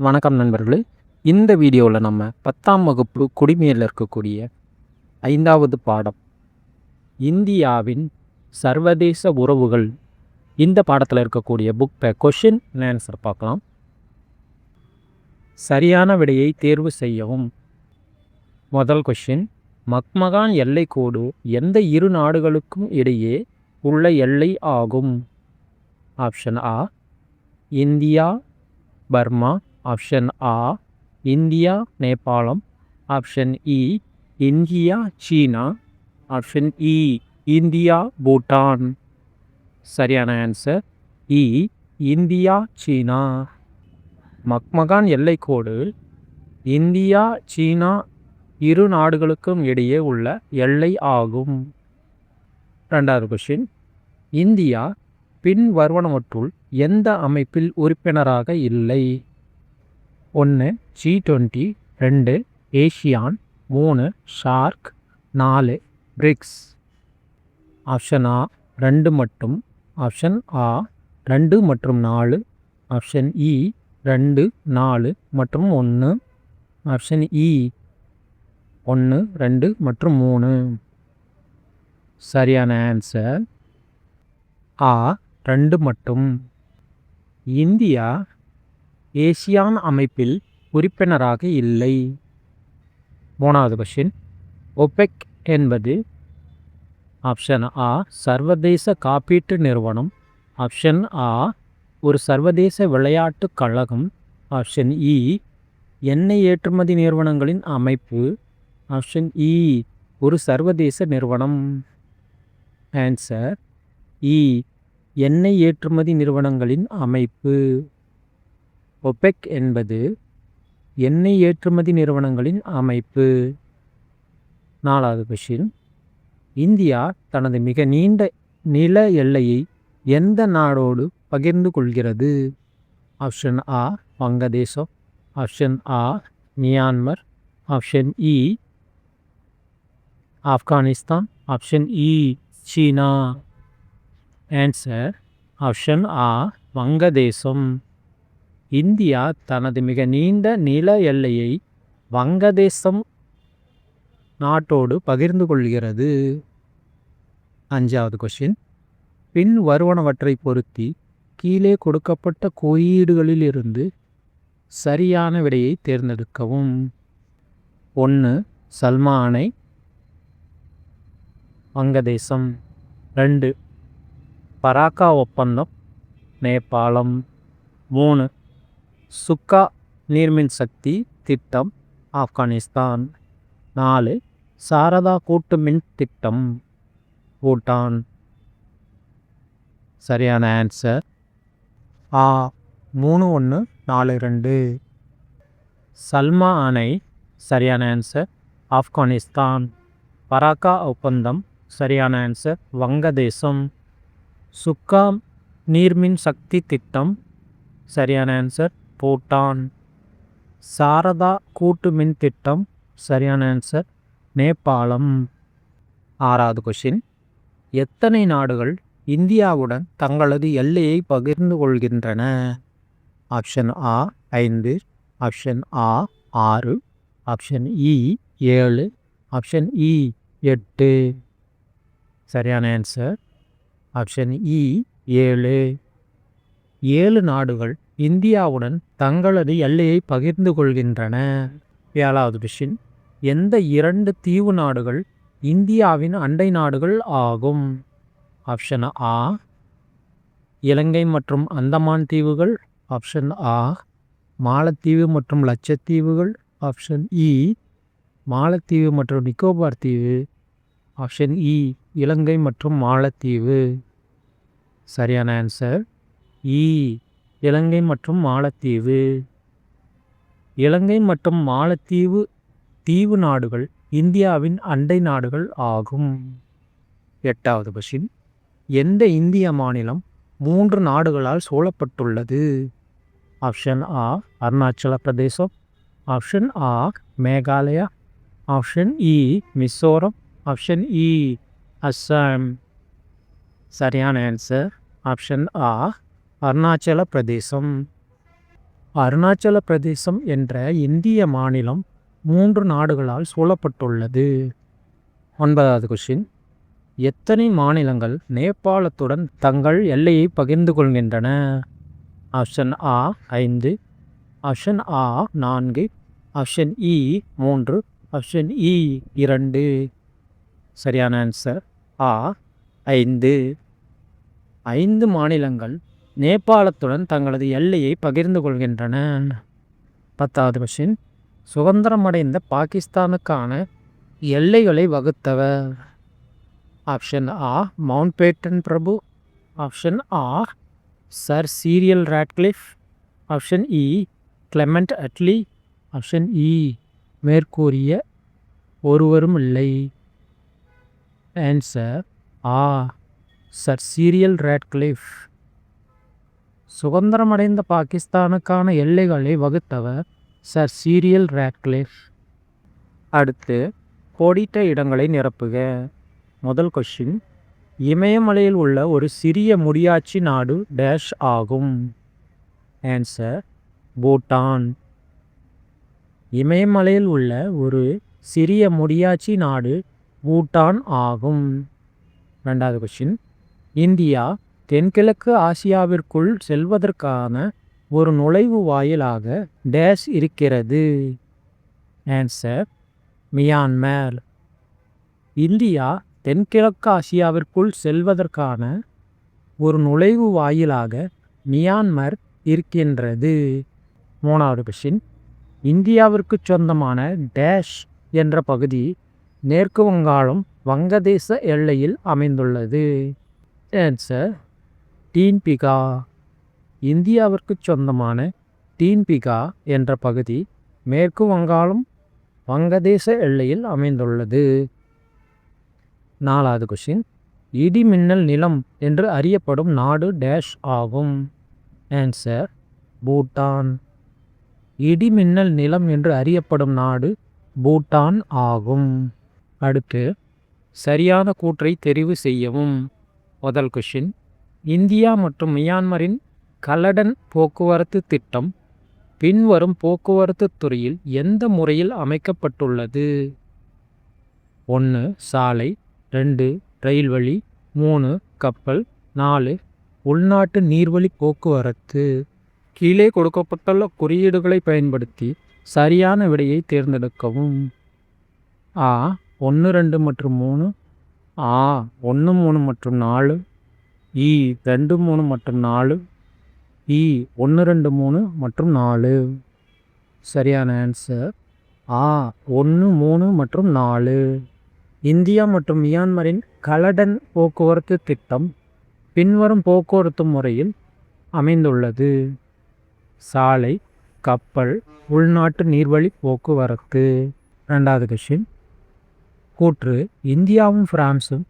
வணக்கம் நண்பர்களே. இந்த வீடியோவில் நம்ம 10ஆம் வகுப்பு குடிமையில் இருக்கக்கூடிய 5வது பாடம் இந்தியாவின் சர்வதேச உறவுகள். இந்த பாடத்தில் இருக்கக்கூடிய புக்கை கொஷின் அண்ட் ஆன்சர் பார்க்கலாம். சரியான விடையை தேர்வு செய்யவும். முதல் கொஷின், மக்மகான் எல்லைக்கோடு எந்த இரு நாடுகளுக்கும் இடையே உள்ள எல்லை ஆகும்? ஆப்ஷன் ஆ இந்தியா பர்மா, ஆப்ஷன் ஆ இந்தியா நேபாளம், ஆப்ஷன் இ இந்தியா சீனா, ஆப்ஷன் இ இந்தியா பூட்டான். சரியான ஆன்சர் இ இந்தியா சீனா. மக்மகான் எல்லைக்கோடு இந்தியா சீனா இரு நாடுகளுக்கும் இடையே உள்ள எல்லை ஆகும். ரெண்டாவது கொஷின், இந்தியா பின் வருவனவற்றுள் எந்த அமைப்பில் உறுப்பினராக இல்லை? 1 G20, 2 ASEAN, 3 SAARC, 4 BRICS. Option ஆ 2 மற்றும், ஆப்ஷன் ஆ 2 மற்றும் 4, ஆப்ஷன் இ 2, 4 மற்றும் 1, ஆப்ஷன் இ 1, 2 மற்றும் 3. சரியான ஆன்சர் ஆ 2 மட்டும். இந்தியா ஏசியான் அமைப்பில் உறுப்பினராக இல்லை. மூணாவது கொஷின், ஒபெக் என்பது? ஆப்ஷன் ஆ சர்வதேச காப்பீட்டு நிறுவனம், ஆப்ஷன் ஆ ஒரு சர்வதேச விளையாட்டுக் கழகம், ஆப்ஷன் இ எண்ணெய் ஏற்றுமதி நிறுவனங்களின் அமைப்பு, ஆப்ஷன் இ ஒரு சர்வதேச நிறுவனம். ஆன்சர் இ எண்ணெய் ஏற்றுமதி நிறுவனங்களின் அமைப்பு. ஒபெக் என்பது எண்ணெய் ஏற்றுமதி நிறுவனங்களின் அமைப்பு. நாலாவது கொஷின், இந்தியா தனது மிக நீண்ட நில எல்லையை எந்த நாடோடு பகிர்ந்து கொள்கிறது? ஆப்ஷன் ஆ வங்கதேசம், ஆப்ஷன் ஆ மியான்மர், ஆப்ஷன் இ ஆப்கானிஸ்தான், ஆப்ஷன் இ சீனா. ஆன்சர் ஆப்ஷன் ஆ வங்கதேசம். இந்தியா தனது மிக நீண்ட நில எல்லையை வங்கதேசம் நாட்டோடு பகிர்ந்து கொள்கிறது. அஞ்சாவது கொஷின், பின் வருவனவற்றை பொருத்தி கீழே கொடுக்கப்பட்ட குறியீடுகளிலிருந்து சரியான விடையை தேர்ந்தெடுக்கவும். 1 சல்மா அணை, வங்கதேசம். 2 பராக்கா ஒப்பந்தம், நேபாளம். 3 சுக்கா நீர்மின் சக்தி திட்டம், ஆப்கானிஸ்தான். 4 சாரதா கூட்டு மின் திட்டம், பூட்டான். சரியான ஆன்சர் ஆ 3 1 4 2 சல்மா அணை. சரியான ஆன்சர் ஆப்கானிஸ்தான். பராக்கா ஒப்பந்தம். சரியான ஆன்சர் வங்கதேசம். சுக்கா நீர்மின் சக்தி திட்டம். சரியான ஆன்சர் பூட்டான். சாரதா கூட்டு மின் திட்டம். சரியான ஆன்சர் நேபாளம். ஆறாவது கொஷின், எத்தனை நாடுகள் இந்தியாவுடன் தங்களது எல்லையை பகிர்ந்து கொள்கின்றன? ஆப்ஷன் ஆ 5, ஆப்ஷன் ஆ 6, ஆப்ஷன் இ 7, ஆப்ஷன் இ 8. சரியான ஆன்சர் ஆப்ஷன் இ 7. 7 நாடுகள் இந்தியாவுடன் தங்களது எல்லையை பகிர்ந்து கொள்கின்றன. ஏழாவது கொஷின், எந்த 2 தீவு நாடுகள் இந்தியாவின் அண்டை நாடுகள் ஆகும்? ஆப்ஷன் ஆ இலங்கை மற்றும் அந்தமான் தீவுகள், ஆப்ஷன் ஆ மாலத்தீவு மற்றும் லட்சத்தீவுகள், ஆப்ஷன் இ மாலத்தீவு மற்றும் நிக்கோபார் தீவு, ஆப்ஷன் இ இலங்கை மற்றும் மாலத்தீவு. சரியான ஆன்சர் இ இலங்கை மற்றும் மாலத்தீவு. இலங்கை மற்றும் மாலத்தீவு தீவு நாடுகள் இந்தியாவின் அண்டை நாடுகள் ஆகும். எட்டாவது கொஷின், எந்த இந்திய மாநிலம் 3 நாடுகளால் சூழப்பட்டுள்ளது? ஆப்ஷன் ஆ அருணாச்சல பிரதேசம், ஆப்ஷன் ஆ மேகாலயா, ஆப்ஷன் இ மிசோரம், ஆப்ஷன் இ அஸ்ஸாம். சரியான ஆன்சர் ஆப்ஷன் ஆ அருணாச்சல பிரதேசம். அருணாச்சல பிரதேசம் என்ற இந்திய மாநிலம் 3 நாடுகளால் சூழப்பட்டுள்ளது. 9வது கொஸ்டின். எத்தனை மாநிலங்கள் நேபாளத்துடன் தங்கள் எல்லையை பகிர்ந்து கொள்கின்றன? ஆப்ஷன் ஆ 5, ஆப்ஷன் ஆ 4, ஆப்ஷன் இ 3, ஆப்ஷன் இ 2. சரியான ஆன்சர் ஆ 5. 5 மாநிலங்கள் நேபாளத்துடன் தங்களது எல்லையை பகிர்ந்து கொள்கின்றன. 10வது கொஸ்டின். சுதந்திரமடைந்த பாகிஸ்தானுக்கான எல்லைகளை வகுத்தவர்? ஆப்ஷன் ஆ மவுண்ட் பேட்டன் பிரபு, ஆப்ஷன் ஆ சர் சீரியல் ராட்க்ளிஃப், ஆப்ஷன் இ கிளெமெண்ட் அட்லி, ஆப்ஷன் இ மேற்கூறிய ஒருவரும் இல்லை. ஆன்சர் ஆ சர் சீரியல் ராட்க்ளிஃப். சுதந்திரமடைந்த பாகிஸ்தானுக்கான எல்லைகளை வகுத்தவர் சர் சீரியல் ராட்க்ளிஃப். அடுத்து கோடிட்ட இடங்களை நிரப்புக. முதல் கொஸ்டின். இமயமலையில் உள்ள ஒரு சிறிய முடியாட்சி நாடு டேஷ் ஆகும்? ஆன்சர் பூட்டான். இமயமலையில் உள்ள ஒரு சிறிய முடியாட்சி நாடு பூட்டான் ஆகும். 2வது கொஸ்டின். இந்தியா தென்கிழக்கு ஆசியாவிற்குள் செல்வதற்கான ஒரு நுழைவு வாயிலாக டேஷ் இருக்கிறது? Answer Myanmar. இந்தியா தென்கிழக்கு ஆசியாவிற்குள் செல்வதற்கான ஒரு நுழைவு வாயிலாக மியான்மர் இருக்கின்றது. 3வது கொஸ்டின். இந்தியாவிற்கு சொந்தமான டேஷ் என்ற பகுதி மேற்கு வங்காளம் வங்கதேச எல்லையில் அமைந்துள்ளது? ஆன்சர் டீன்பிகா. இந்தியாவிற்கு சொந்தமான டீன்பிகா என்ற பகுதி மேற்கு வங்காளம் வங்கதேச எல்லையில் அமைந்துள்ளது. 4வது கொஸ்டின். இடி மின்னல் நிலம் என்று அறியப்படும் நாடு டேஷ் ஆகும்? ஆன்சர் பூட்டான். இடி மின்னல் நிலம் என்று அறியப்படும் நாடு பூட்டான் ஆகும். அடுத்து சரியான கூற்றை தெரிவு செய்யவும். முதல் கொஸ்டின். இந்தியா மற்றும் மியான்மரின் கலடன் போக்குவரத்து திட்டம் பின்வரும் போக்குவரத்து துறையில் எந்த முறையில் அமைக்கப்பட்டுள்ளது? 1 சாலை, 2 ரயில்வழி, 3 கப்பல், 4 உள்நாட்டு நீர்வழி போக்குவரத்து. கீழே கொடுக்கப்பட்டுள்ள குறியீடுகளை பயன்படுத்தி சரியான விடையை தேர்ந்தெடுக்கவும். ஆ 1, 2 மற்றும் 3, ஆ 1, 3 மற்றும் 4, இ 2, 3 மற்றும் 4, இ 1, 2, 3 மற்றும் 4. சரியான ஆன்சர் ஆ 1, 3 மற்றும் 4. இந்தியா மற்றும் மியான்மரின் கலடன் போக்குவரத்து திட்டம் பின்வரும் போக்குவரத்து முறையில் அமைந்துள்ளது. சாலை, கப்பல், உள்நாட்டு நீர்வழி போக்குவரத்து. 2வது கொஸ்டின். கூற்று. இந்தியாவும் பிரான்சும்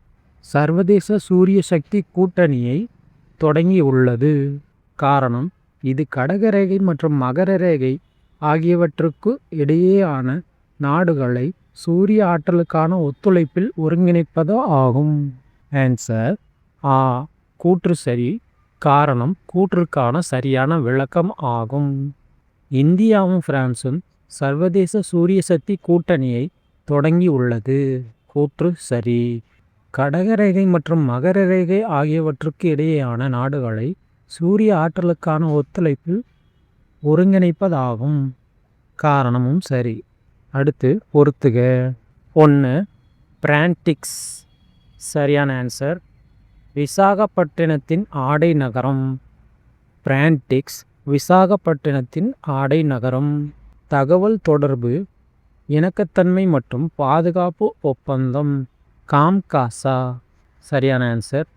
சர்வதேச சூரிய சக்தி கூட்டணியை தொடங்கியுள்ளது. காரணம். இது கடகரேகை மற்றும் மகர ரேகை ஆகியவற்றுக்கு இடையேயான நாடுகளை சூரிய ஆற்றலுக்கான ஒத்துழைப்பில் ஒருங்கிணைப்பது ஆகும். ஆன்சர் ஆ கூற்று சரி. காரணம் கூற்றுக்கான சரியான விளக்கம் ஆகும். இந்தியாவும் பிரான்சும் சர்வதேச சூரிய சக்தி கூட்டணியை தொடங்கியுள்ளது. கூற்று சரி. கடகரேகை மற்றும் மகர ரேகை ஆகியவற்றுக்கு இடையேயான நாடுகளை சூரிய ஆற்றலுக்கான ஒத்துழைப்பில் ஒருங்கிணைப்பதாகும். காரணமும் சரி. அடுத்து பொறுத்துக. 1 பிரான்டிக்ஸ். சரியான ஆன்சர் விசாகப்பட்டினத்தின் ஆடை நகரம். பிரான்டிக்ஸ் விசாகப்பட்டினத்தின் ஆடை நகரம். தகவல் தொடர்பு, இணக்கத்தன்மை மற்றும் பாதுகாப்பு ஒப்பந்தம் காம்காசா. சரியான ஆன்சர்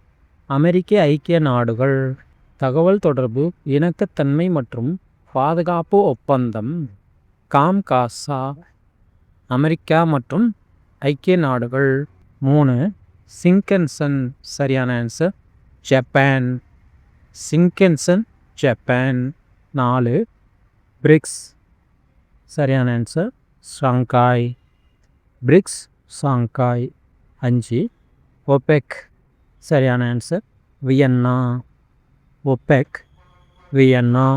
அமெரிக்க ஐக்கிய நாடுகள். தகவல் தொடர்பு, இணக்கத்தன்மை மற்றும் பாதுகாப்பு ஒப்பந்தம் காம்காசா அமெரிக்கா மற்றும் ஐக்கிய நாடுகள். 3 சிங்கென்சன். சரியான ஆன்சர் ஜப்பான். சிங்கென்சன் ஜப்பான். 4 பிரிக்ஸ். சரியான answer Shanghai. BRICS Shanghai. 5 OPEC. சரியான ஆன்சர் வியன்னா. OPEC Vienna.